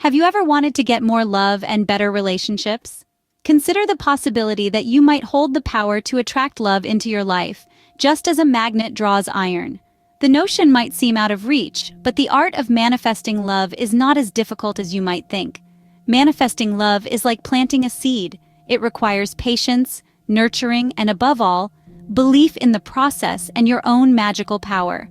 Have you ever wanted to get more love and better relationships? Consider the possibility that you might hold the power to attract love into your life, just as a magnet draws iron. The notion might seem out of reach, but the art of manifesting love is not as difficult as you might think. Manifesting love is like planting a seed. It requires patience, nurturing, and above all, belief in the process and your own magical power.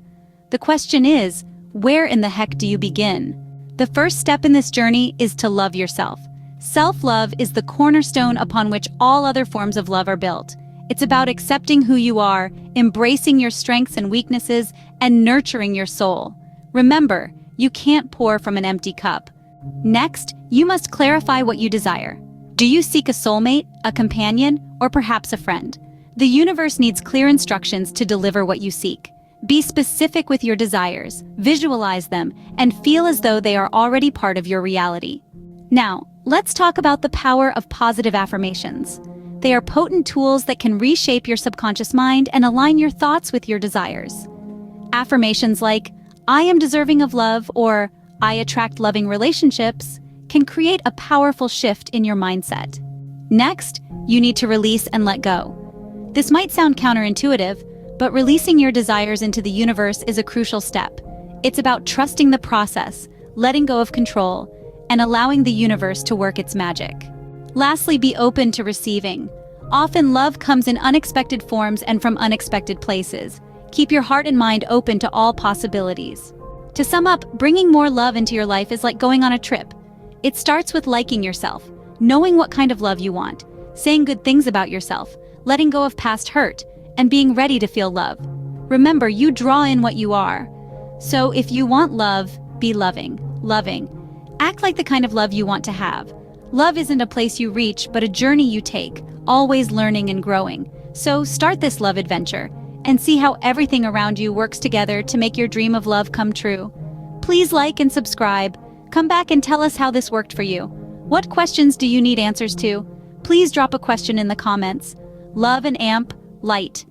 The question is, where in the heck do you begin? The first step in this journey is to love yourself. Self-love is the cornerstone upon which all other forms of love are built. It's about accepting who you are, embracing your strengths and weaknesses, and nurturing your soul. Remember, you can't pour from an empty cup. Next, you must clarify what you desire. Do you seek a soulmate, a companion, or perhaps a friend? The universe needs clear instructions to deliver what you seek. Be specific with your desires, visualize them, and feel as though they are already part of your reality. Now, let's talk about the power of positive affirmations. They are potent tools that can reshape your subconscious mind and align your thoughts with your desires. Affirmations like, "I am deserving of love," or "I attract loving relationships," can create a powerful shift in your mindset. Next, you need to release and let go. This might sound counterintuitive, but releasing your desires into the universe is a crucial step. It's about trusting the process, letting go of control, and allowing the universe to work its magic. Lastly, be open to receiving. Often love comes in unexpected forms and from unexpected places. Keep your heart and mind open to all possibilities. To sum up, bringing more love into your life is like going on a trip. It starts with liking yourself, knowing what kind of love you want, saying good things about yourself, letting go of past hurt, and being ready to feel love. Remember, you draw in what you are. So if you want love, be loving. Act like the kind of love you want to have. Love isn't a place you reach, but a journey you take, always learning and growing. So start this love adventure and see how everything around you works together to make your dream of love come true. Please like and subscribe. Come back and tell us how this worked for you. What questions do you need answers to? Please drop a question in the comments. Love and Amp, Light.